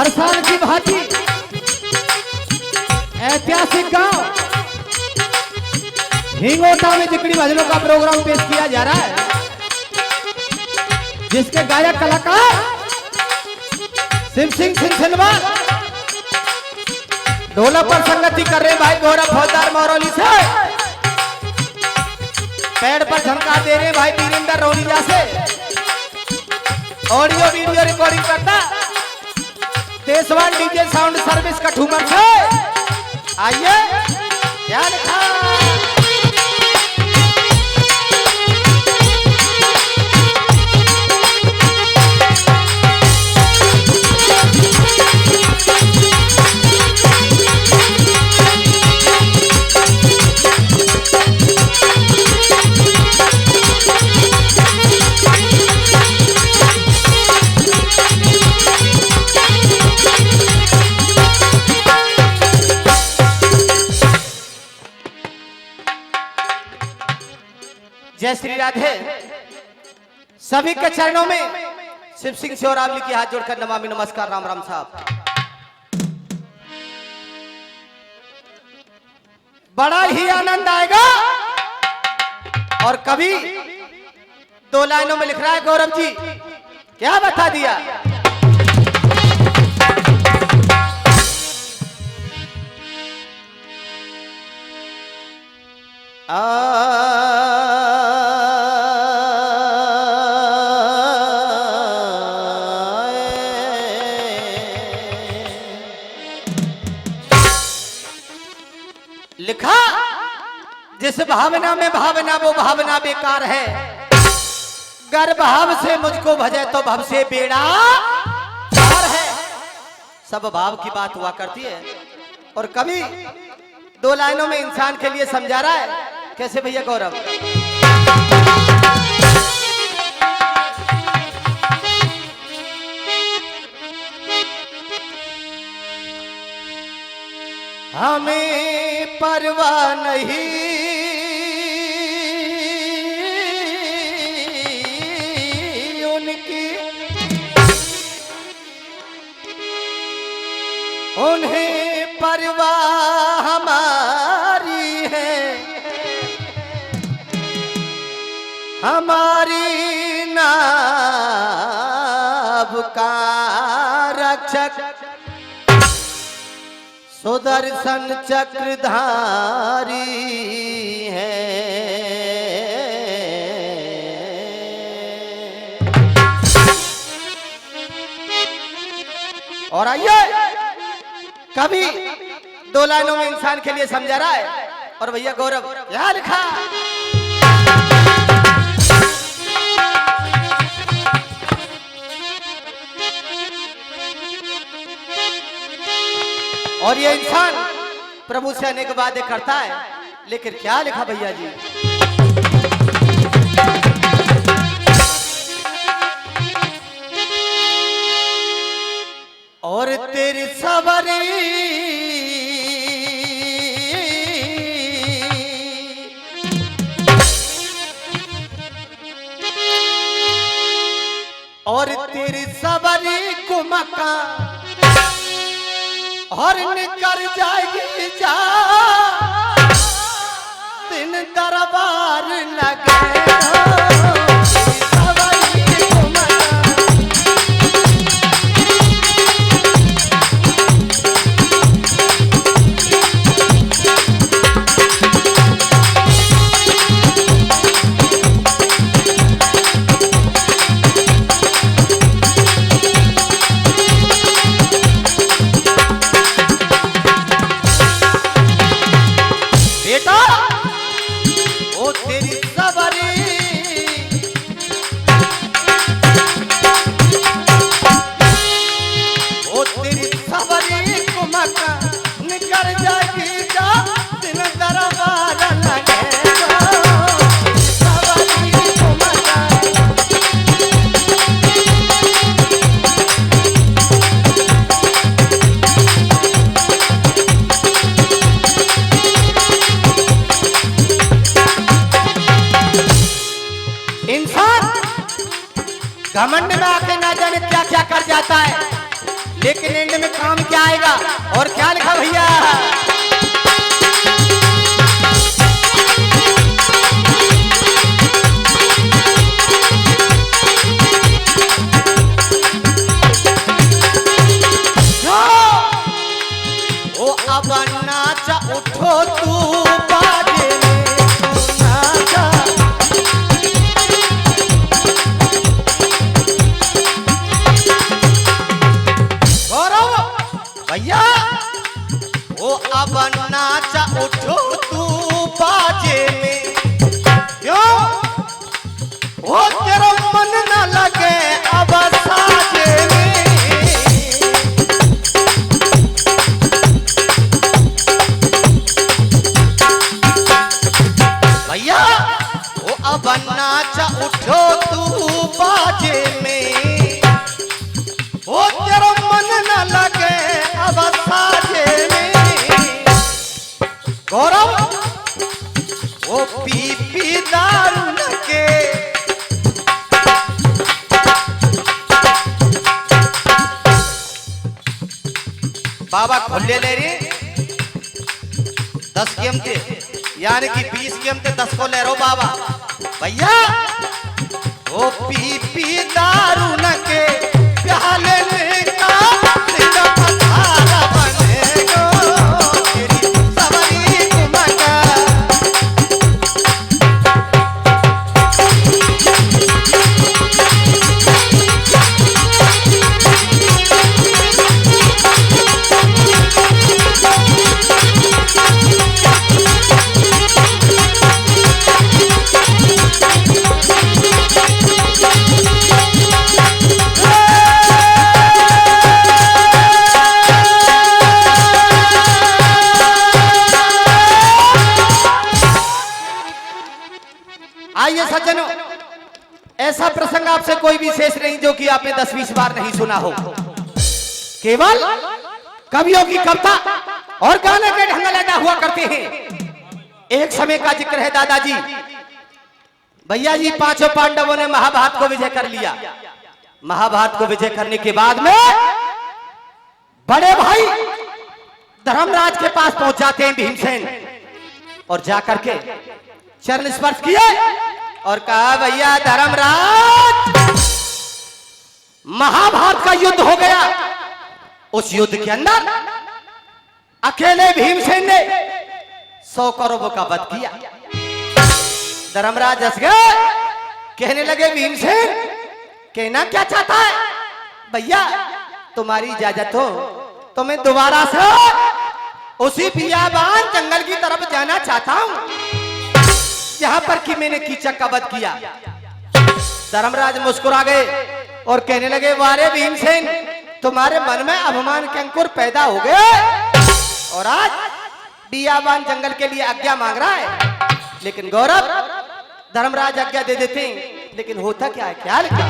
हर साल की भांति ऐतिहासिक गांव हिंगोटा में जिकड़ी भजनों का प्रोग्राम पेश किया जा रहा है, जिसके गायक कलाकार शिव सिंह सिंहनवाल ढोलक पर संगति कर रहे भाई गौरव फौजदार मौरौली से, पैड पर झमका दे रहे भाई वीरेंद्र रौलिया से, ऑडियो वीडियो रिकॉर्डिंग करता तेजवान डीजे साउंड सर्विस का ठूमर से। आइए क्या लिखा जय श्री राधे। सभी के चरणों में शिव सिंह सेवरावली की हाथ जोड़कर नमामि नमस्कार। राम राम साहब, बड़ा ही आनंद आएगा। और कभी दो लाइनों में लिख रहा है गौरव जी, क्या बता दिया। लिखा जिस भावना में भावना वो भावना बेकार है, गर भाव से मुझको भजे तो भव से बेड़ा पार है। सब भाव की बात हुआ करती है। और कभी दो लाइनों में इंसान के लिए समझा रहा है। कैसे भैया गौरव, हमें परवाह नहीं उनकी, उन्हें परवाह हमारी है, हमारी नाव का रक्षक सुदर्शन चक्रधारी है। और आइए कभी दो लाइनों में इंसान के लिए समझा रहा है। और भैया गौरव क्या लिखा, और ये इंसान प्रभु से अनेक बातें करता है, लेकिन क्या लिखा भैया जी। और तेरी सवारी और तेरी सवारी को मक्का और निकल जाएगी जा दिन दरबार लगे। घमंड में आके ना जाने क्या क्या कर जाता है, लेकिन एंड में काम क्या आएगा और क्या लिखा भैया? ओ अब नाचा उठो तू बाजे नाचा। गौरव भैया ओ अब नाचा उठो तू बाजे में, क्यों वो तेरा मन न लगे अब साजे में। भैया वो अब नाचा उठो तू बाजे में, वो तेरा मन न लगे अब साजे में। गौरव वो पी दारू न के बाबा खोले ले रे 10 कीमते यानी कि 20 कीमते 10 को ले रो बाबा। भैया वो पी दारू न के प्याले का पथारा बनेगो तेरी सवारी घुमका। आइए सज्जनों, ऐसा प्रसंग आपसे कोई भी शेष नहीं जो कि आपने 10-20 बार नहीं सुना हो। केवल कवियों की कविता और गाने के ढंग लगा हुआ करते हैं। एक समय का जिक्र है दादाजी भैया जी, 5 पांडवों ने महाभारत को विजय कर लिया। महाभारत को विजय करने के बाद में बड़े भाई धर्मराज के पास पहुंच जाते हैं भीमसेन, और जाकर के चरण स्पर्श किए और कहा भैया धर्मराज महाभारत का युद्ध हो गया। उस युद्ध के अंदर अकेले भीमसेन ने 100 कौरवों का वध किया। धर्मराज हंस गए, कहने लगे भीमसेन कहना क्या चाहता है? भैया तुम्हारी इजाजत हो तो मैं दोबारा से उसी बियाबान जंगल की तरफ जाना चाहता हूं जहां पर कि मैंने कीचक का वध किया। धर्मराज मुस्कुरा गए और कहने लगे वारे भीमसेन तुम्हारे मन में अभिमान के अंकुर पैदा हो गए और आज बियाबान जंगल के लिए आज्ञा मांग रहा है। लेकिन गौरव धर्मराज आज्ञा दे देते हैं, लेकिन होता क्या है, क्या लिखा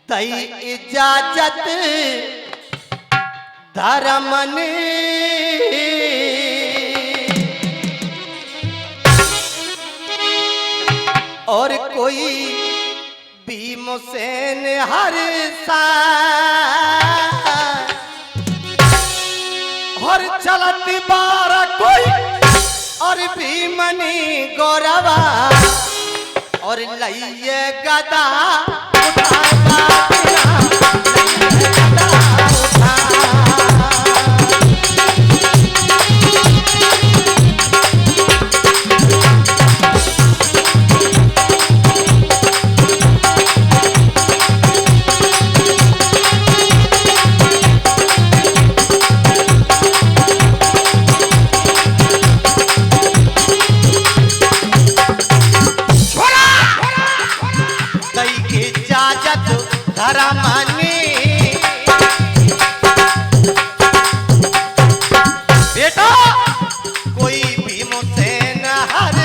दई इजाजत धर्मन और कोई भीमसेन हर और चलत बारा कोई और भीमनी गौरवा और लइए गदा बेटा कोई भीमसेन हर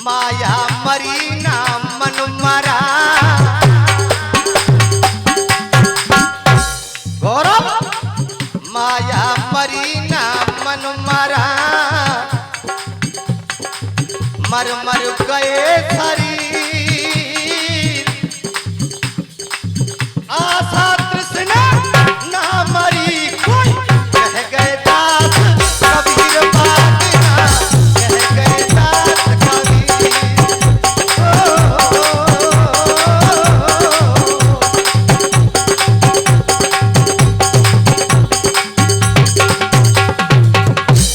माया मरी ना मन मरा। गौरव माया मरी ना मन मरा, मर मर गए शरीर, आशा तृष्णा ना मरी कोई, कह गए दास कबीर बात ना, कह गए दास कबीर।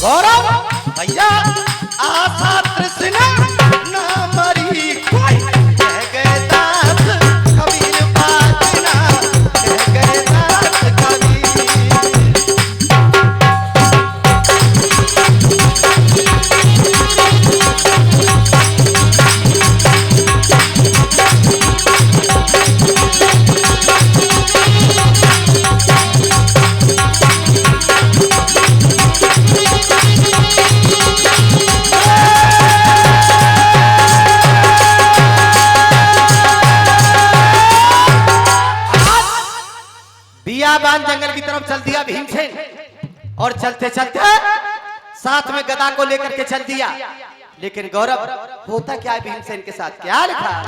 गौरव भैया आशा तृष्णा ना मरी कोई, कह गए दास कबीर बात ना, कह गए दास कबीर। बियाबान जंगल की तरफ चल दिया भीमसेन, और चलते चलते साथ में गदा को लेकर के चल दिया। लेकिन गौरव होता क्या है भीमसेन के साथ, क्या लिखा?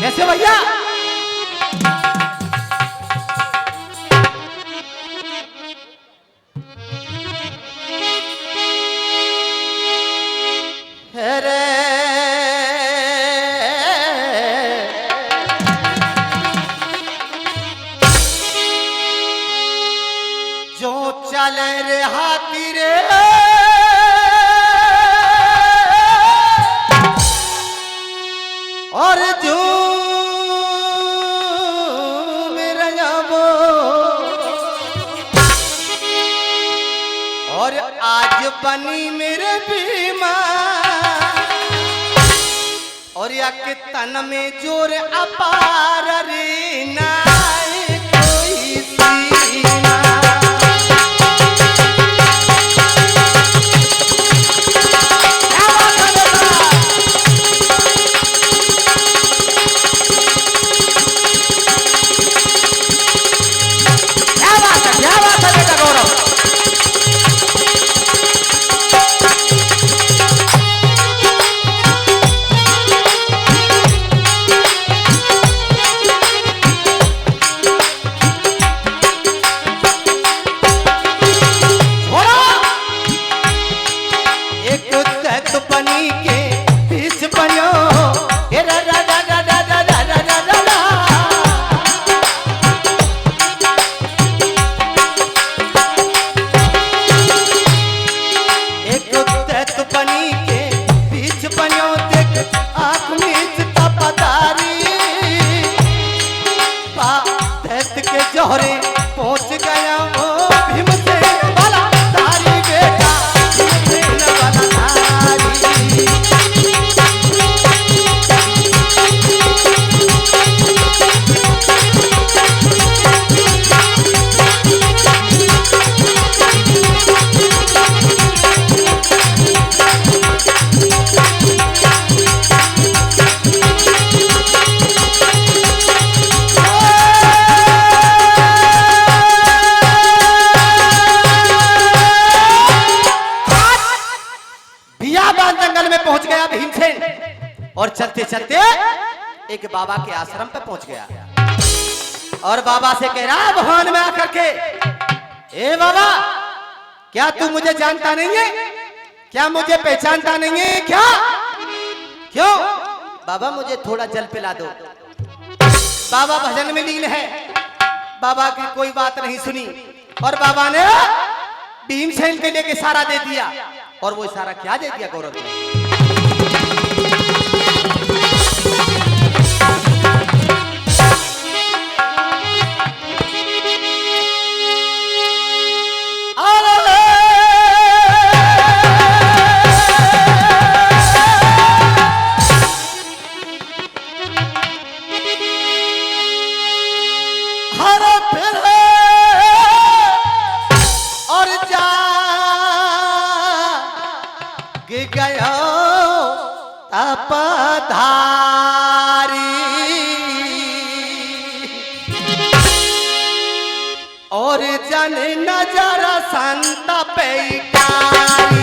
कैसे भैया? अरे जो चले रे हाथी रे, और झूम रजाबो, और आज बनी मेरे बीमा, और या के तन में जोर अपार रे नाय कोई सीमा। क्या बात है बेटा गौरव। जोहरे पहुंच गया वो भीमसेन वाला धारी बेटा, भीमसेन वाला धारी। जंगल में पहुंच गया भीमसेन, और चलते चलते एक बाबा के आश्रम पे पहुंच गया, और बाबा से कह रहा भवन में आकर के, ए बाबा क्या तू मुझे जानता नहीं है, क्या मुझे पहचानता नहीं है क्या? क्यों? बाबा मुझे थोड़ा जल पिला दो। बाबा भजन में लीन है, बाबा की कोई बात नहीं सुनी, और बाबा ने भीमसेन के लिए इशारा दे दिया। और वो इशारा क्या दे दिया गौरव? तपधारी और जन नजर संत पैटारी।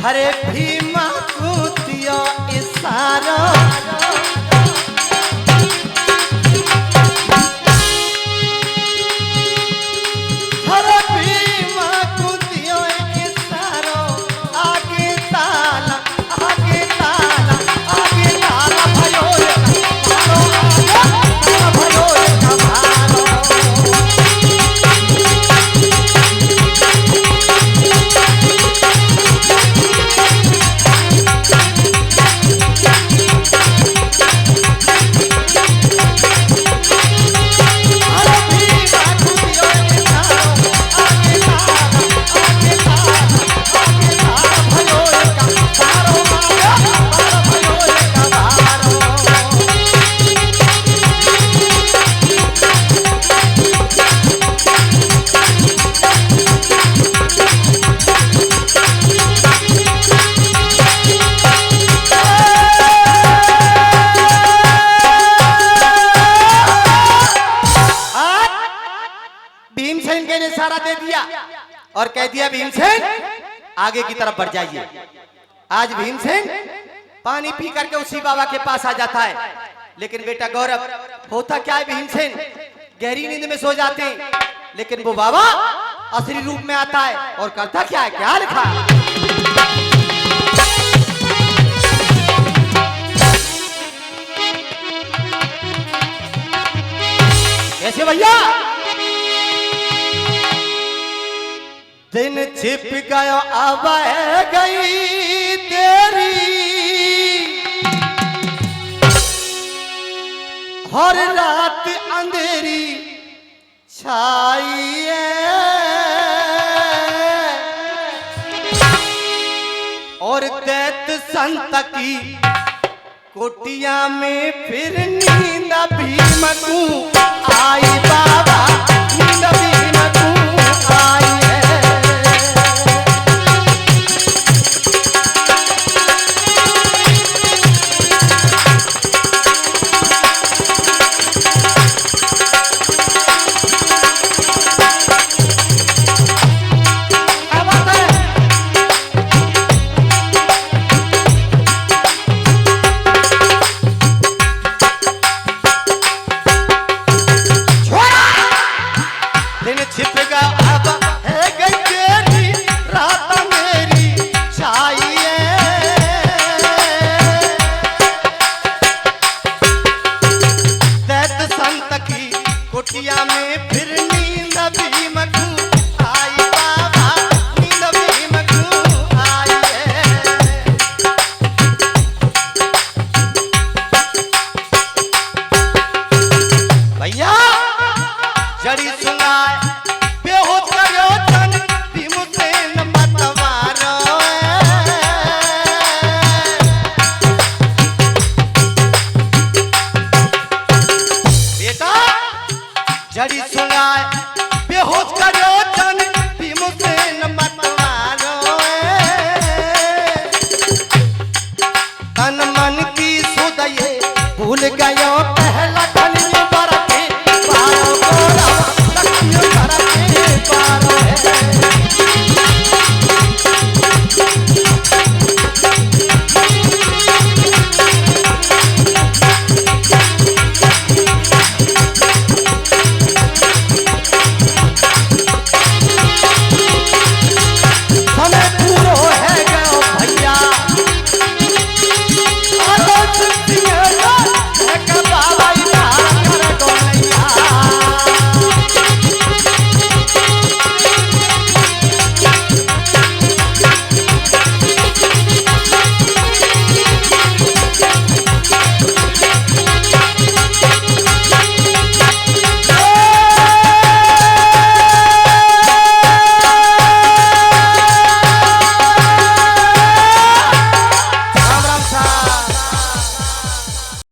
हरे भीमा कुतिया इशारा हरे भीमा कुतिया इशारा आगे ताला आगे ताला आगे ताला भयो रे भयो रे कभारो। भीमसेन के ने इशारा दे दिया और कह दिया भीमसेन आगे की तरफ बढ़ जाइए। आज भीमसेन पानी पी करके उसी बाबा के पास आ जाता है। लेकिन बेटा गौरव होता क्या है, भीमसेन गहरी नींद में सो जाते हैं, लेकिन वो बाबा असली रूप में आता है और करता क्या है, क्या लिखा है? कैसे भैया? दिन छिप गया अब गई तेरी हर रात अंधेरी छाई है और दैत संत की कोटिया में फिर नींद भीम को आई बाबा, नींद भीम को आई है। कोटिया में फिर नींद भीम को आई बाबा, नींद भीम को आई है। भैया जड़ी सुनाए बेहोश करो तन भीमसेन मत मारो। बेटा जड़ी सुनाए बेहोश करो तन भीमसेन मत